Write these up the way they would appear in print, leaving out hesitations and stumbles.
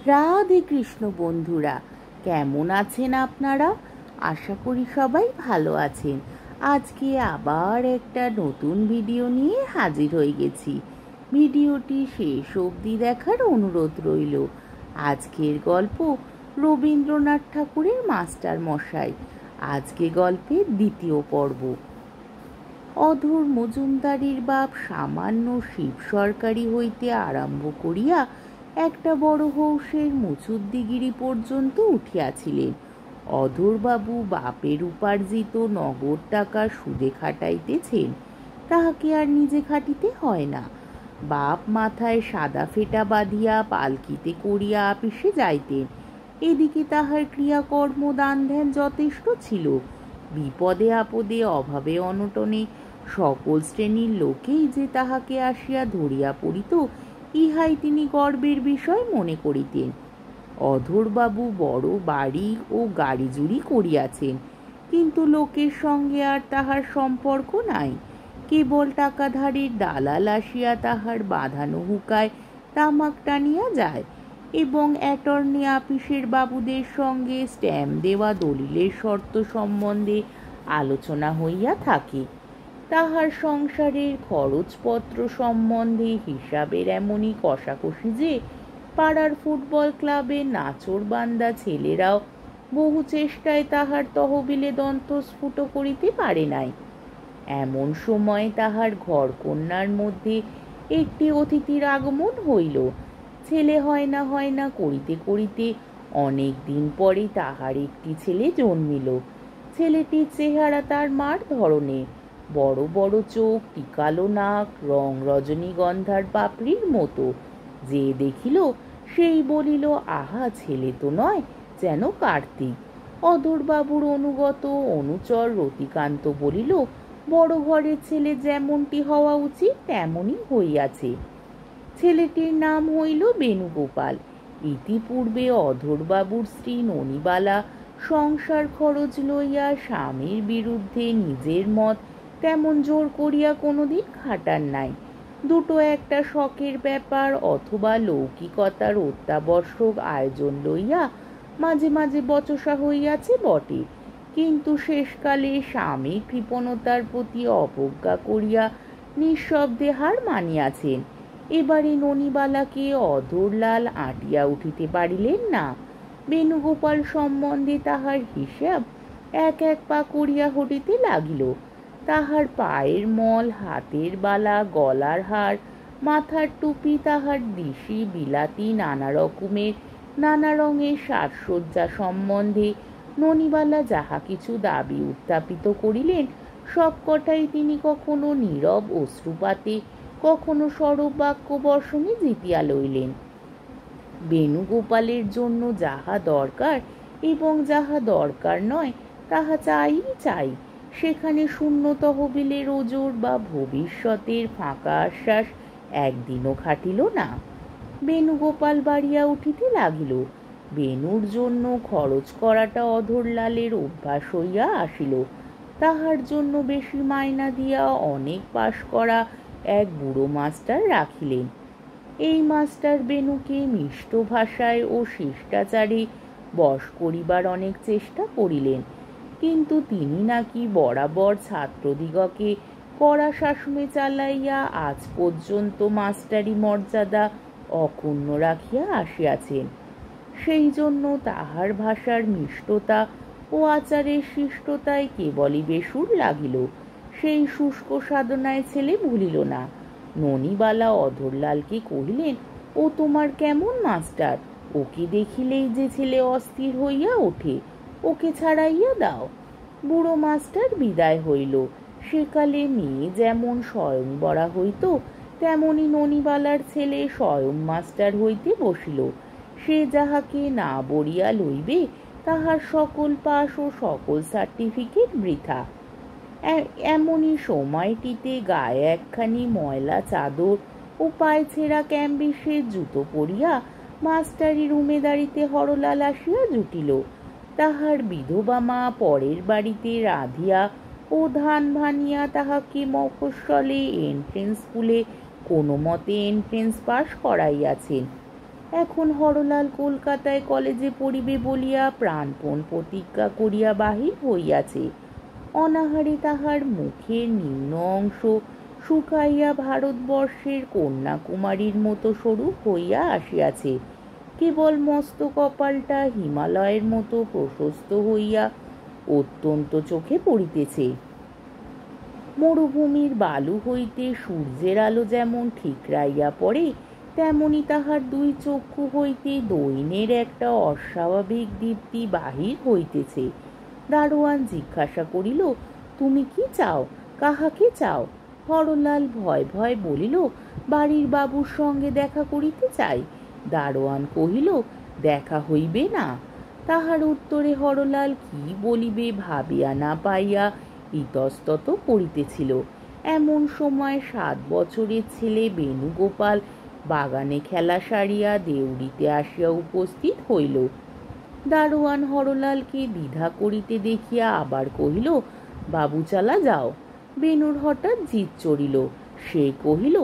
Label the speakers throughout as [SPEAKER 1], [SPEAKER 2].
[SPEAKER 1] রাধে কৃষ্ণ বন্ধুরা, কেমন আছেন আপনারা? আশা করি সবাই ভালো আছেন। আজকে আবার একটা নতুন ভিডিও নিয়ে হাজির হয়ে গেছি। ভিডিওটি শেষ অবধি দেখার অনুরোধ রইল। আজকের গল্প রবীন্দ্রনাথ ঠাকুরের মাস্টার মশাই। আজকে গল্পের দ্বিতীয় পর্ব। অধর মজুমদারির বাপ সামান্য শিব সরকারি হইতে আরম্ভ করিয়া একটা বড় হৌসের মুচুদ্দিগিরি পর্যন্ত উঠিয়াছিলেন। অধরবাবু বাপের উপার্জিত নগদ টাকা সুদে খাটাইতেছেন, তাহাকে আর নিজে খাটিতে হয় না। বাপ মাথায় সাদা ফেটা বাঁধিয়া পালকিতে করিয়া আপিসে যাইতেন। এদিকে তাহার ক্রিয়াকর্ম দান ধ্যান যথেষ্ট ছিল। বিপদে আপদে অভাবে অনটনে সকল শ্রেণীর লোকেই যে তাহাকে আসিয়া ধরিয়া পড়িত, ইহাই তিনি গর্বের বিষয় মনে করিতেন। অধরবাবু বড় বাড়ি ও গাড়ি জুড়ি করিয়াছেন, কিন্তু লোকের সঙ্গে আর তাহার সম্পর্ক নাই। কেবল টাকাধারীর দালাল আসিয়া তাহার বাঁধানো হুকায় তামাক টানিয়া যায় এবং অ্যাটর্নি আপিসের বাবুদের সঙ্গে স্ট্যাম্প দেওয়া দলিলের শর্ত সম্বন্ধে আলোচনা হইয়া থাকে। তাহার সংসারের খরচপত্র সম্বন্ধে হিসাবের এমনই কষাকষি যে পাড়ার ফুটবল ক্লাবের নাচরবান্দা ছেলেরাও বহু চেষ্টায় তাহার তহবিলে দন্তস্ফুট করিতে পারে নাই। এমন সময় তাহার ঘরকন্যার মধ্যে একটি অতিথির আগমন হইল। ছেলে হয় না করিতে করিতে অনেক দিন পরে তাহার একটি ছেলে জন্মিল। ছেলেটির চেহারা তার মার ধরনে, বড় বড় চোখ, টিকালো নাক, রং রজনীগন্ধার পাপড়ির মতো। যে দেখিল সেই বলিল, আহা, ছেলে তো নয়, যেন কার্তিক। অধরবাবুর অনুগত অনুচর রতিকান্ত বলিল, বড় ঘরের ছেলে যেমনটি হওয়া উচিত তেমনই হইয়াছে। ছেলেটির নাম হইল বেণুগোপাল। ইতিপূর্বে অধরবাবুর স্ত্রী ননিবালা সংসার খরচ লইয়া স্বামীর বিরুদ্ধে নিজের মত তেমন জোর করিয়া কোনোদিন খাটান নাই। দুটো একটা শখের ব্যাপার অথবা লৌকিকতার অত্যাবশ্যক আয়োজন লইয়া মাঝে মাঝে বচসা হইয়াছে বটে, কিন্তু শেষকালে স্বামী কৃপণতার প্রতি অবজ্ঞা করিয়া নিঃশব্দে হার মানিয়াছেন। এবারে ননিবালাকে অধরলাল আঁটিয়া উঠিতে পারিলেন না। বেণুগোপাল সম্বন্ধে তাহার হিসাব এক এক পা করিয়া হটিতে লাগিল। তাহার পায়ের মল, হাতের বালা, গলার হার, মাথার টুপি, তাহার দিশি বিলাতি নানা রকমের নানা রঙের সাজসজ্জা সম্বন্ধে ননিবালা যাহা কিছু দাবি উত্থাপিত করিলেন, সব কটাই তিনি কখনো নীরব অশ্রুপাতে, কখনো সরব বাক্য বর্ষণে জিতিয়া লইলেন। বেণুগোপালের জন্য যাহা দরকার এবং যাহা দরকার নয় তাহা চাই। সেখানে শূন্য তহবিলের ওজর বা ভবিষ্যতের ফাঁকা আশ্বাস একদিনও খাটিল না। বেণুগোপাল বাড়িয়া উঠিতে লাগিল। বেণুর জন্য খরচ করাটা অধরলালের অভ্যাস হইয়া আসিল। তাহার জন্য বেশি মাইনা দিয়া অনেক পাশ করা এক বুড়ো মাস্টার রাখিলেন। এই মাস্টার বেণুকে মিষ্ট ভাষায় ও শিষ্টাচারে বশ করিবার অনেক চেষ্টা করিলেন, কিন্তু তিনি নাকি বরাবর ছাত্রদিগকে কড়া শাসনে চালাইয়া আজ পর্যন্ত মাস্টারি মর্যাদা অক্ষুণ্ণ রাখিয়া আসিয়াছেন। সেই জন্য তাহার ভাষার মিষ্টতা ও আচারের শিষ্টতায় কেবলই বেসুর লাগিল। সেই শুষ্ক সাধনায় ছেলে ভুলিল না। ননিবালা অধরলালকে কহিলেন, ও তোমার কেমন মাস্টার? ওকে দেখিলেই যে ছেলে অস্থির হইয়া ওঠে, ওকে ছাড়াইয়া দাও। বুড়ো মাস্টার বিদায় হইল। সেকালে মেয়ে যেমন স্বয়ংবরা হইত, তেমনি ননিবালার ছেলে স্বয়ং মাস্টার হইতে বসিল। সে যাহাকে না বরিয়া লইবে তাহার সকল পাস ও সকল সার্টিফিকেট বৃথা। এমনই সময়টিতে গায়ে একখানি ময়লা চাদর ও পায়ে ছেঁড়া ক্যাম্বিসের জুতো পরিয়া মাস্টারি রুমেদারিতে হরলাল আসিয়া জুটিল। তাহার বিধবা মা পরের বাড়িতে রাঁধিয়া ও ধান ভানিয়া তাহাকে মফস্বলে এন্ট্রেন্স স্কুলে কোনো মতে এন্ট্রেন্স পাস করাইয়াছেন। এখন হরলাল কলকাতায় কলেজে পড়িবে বলিয়া প্রাণপণ প্রতিজ্ঞা করিয়া বাহির হইয়াছে। অনাহারে তাহার মুখের নিম্ন অংশ শুকাইয়া ভারতবর্ষের কন্যাকুমারীর মতো স্বরূপ হইয়া আসিয়াছে। কেবল মস্ত কপালটা হিমালয়ের মতো প্রশস্ত হইয়া অত্যন্ত চোখে পড়িতেছে। মরুভূমির বালু হইতে সূর্যের আলো যেমন ঠিকরাইয়া পড়ে, তেমনি তাহার দুই চক্ষু হইতে দৈন্যের একটা অস্বাভাবিক দীপ্তি বাহির হইতেছে। দারোয়ান জিজ্ঞাসা করিল, তুমি কি চাও? কাহাকে চাও? হরলাল ভয় ভয় বলিল, বাড়ির বাবুর সঙ্গে দেখা করিতে চাই। দারোয়ান কহিল, দেখা হইবে না। তাহার উত্তরে হরলাল কি বলিবে ভাবিয়া না পাইয়া ইতস্তত করিতেছিল। এমন সময় 7 বছরের ছেলে বেণুগোপাল বাগানে খেলা সারিয়া দেউড়িতে আসিয়া উপস্থিত হইল। দারোয়ান হরলালকে দ্বিধা করিতে দেখিয়া আবার কহিল, বাবু চালা যাও। বেণুর হঠাৎ জিদ চড়িল। সে কহিল,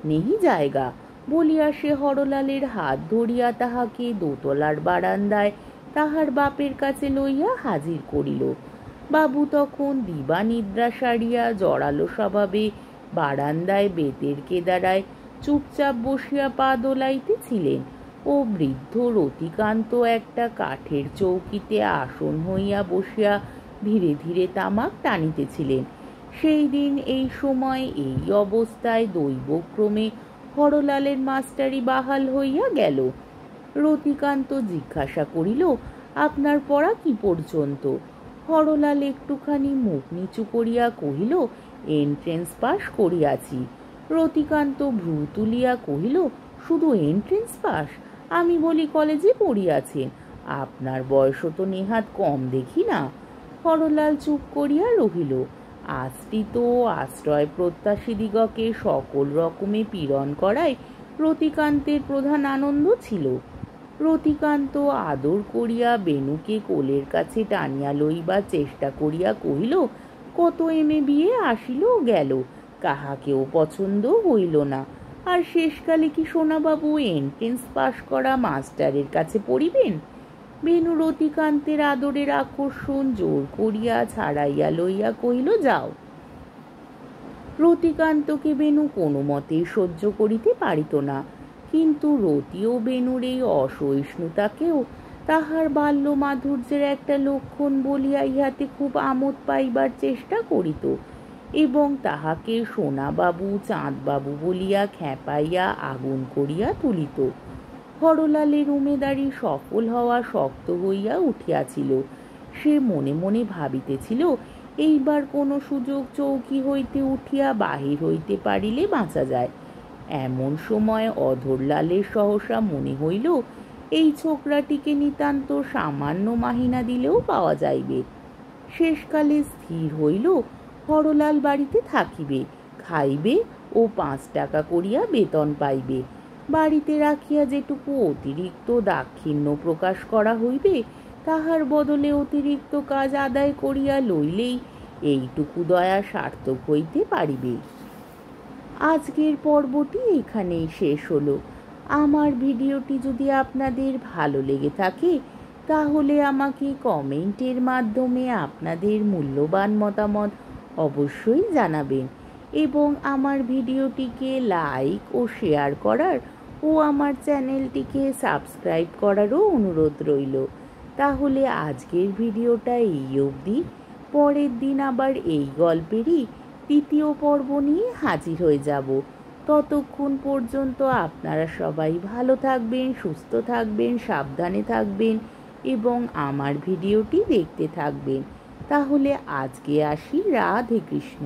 [SPEAKER 1] নেহি জায়গা বলিয়া সে হরলালের হাত ধরিয়া তাহাকে দোতলার বারান্দায় তাহার বাপের কাছে লইয়া হাজির করিল। বাবু তখন দিবা নিদ্রা সারিয়া জড়ালো স্বভাবে বারান্দায় বেতের কেদারায় চুপচাপ বসিয়া পা দোলাইতেছিলেন ও বৃদ্ধ রতিকান্ত একটা কাঠের চৌকিতে আসন হইয়া বসিয়া ধীরে ধীরে তামাক টানিতেছিলেন। সেই দিন এই সময় এই অবস্থায় দৈবক্রমে হরলালের মাস্টারি বাহাল হইয়া গেল। রতিকান্ত জিজ্ঞাসা করিল, আপনার পড়া কি পর্যন্ত? হরলাল একটুখানি মুখ নিচু করিয়া কহিল, এন্ট্রেন্স পাস করিয়াছি। রতিকান্ত ভ্রু তুলিয়া কহিল, শুধু এন্ট্রেন্স পাস? আমি বলি কলেজে পড়িয়াছেন, আপনার বয়সও তো নেহাত কম দেখি না। হরলাল চুপ করিয়া রহিল। আশ্রিত আশ্রয় প্রত্যাশীদিগকে সকল রকমে পীড়ন করায় রতিকান্তের প্রধান আনন্দ ছিল। রতিকান্ত আদর করিয়া বেণুকে কোলের কাছে টানিয়া লইবার চেষ্টা করিয়া কহিল, কত এমএ বিয়ে আসিল গেল, কাহাকেও পছন্দ হইল না, আর শেষকালে কি সোনাবাবু এন্ট্রেন্স পাশ করা মাস্টারের কাছে পড়িবেন? বেণু রতিকান্তের আদরের আকর্ষণ জোর করিয়া ছাড়াইয়া লইয়া কহিল, যাও। রতিকান্তকে বেণু কোনো মতেই সহ্য করিতে পারিত না, কিন্তু রতি ও বেণুর এই অসহিষ্ণুতাকেও তাহার বাল্য মাধুর্যের একটা লক্ষণ বলিয়া ইহাতে খুব আমোদ পাইবার চেষ্টা করিত এবং তাহাকে সোনাবাবু চাঁদবাবু বলিয়া খেপাইয়া আগুন করিয়া তুলিত। হরলালের উমেদারি সফল হওয়া শক্ত হইয়া উঠিয়াছিল। সে মনে মনে ভাবিতেছিল, এইবার কোনো সুযোগ চৌকি হইতে উঠিয়া বাহির হইতে পারিলে বাঁচা যায়। এমন সময় অধরলালের সহসা মনে হইল, এই ছোকরাটিকে নিতান্ত সামান্য মাহিনা দিলেও পাওয়া যাইবে। শেষকালে স্থির হইল, হরলাল বাড়িতে থাকিবে, খাইবে ও 5 টাকা করিয়া বেতন পাইবে। বাড়িতে রাখিয়া যেটুকু অতিরিক্ত দাক্ষিণ্য প্রকাশ করা হইবে, তাহার বদলে অতিরিক্ত কাজ আদায় করিয়া লইলেই এইটুকু দয়া সার্থক হইতে পারিবে। আজকের পর্বটি এখানেই শেষ হলো। আমার ভিডিওটি যদি আপনাদের ভালো লেগে থাকে তাহলে আমাকে কমেন্টের মাধ্যমে আপনাদের মূল্যবান মতামত অবশ্যই জানাবেন এবং আমার ভিডিওটিকে লাইক ও শেয়ার করার ও আমার চ্যানেলটিকে সাবস্ক্রাইব করারও অনুরোধ রইল। তাহলে আজকের ভিডিওটা এই অবধি। পরের দিন আবার এই গল্পেরই 3য় পর্ব নিয়ে হাজির হয়ে যাব। ততক্ষণ পর্যন্ত আপনারা সবাই ভালো থাকবেন, সুস্থ থাকবেন, সাবধানে থাকবেন এবং আমার ভিডিওটি দেখতে থাকবেন। তাহলে আজকে আসি। রাধে কৃষ্ণ।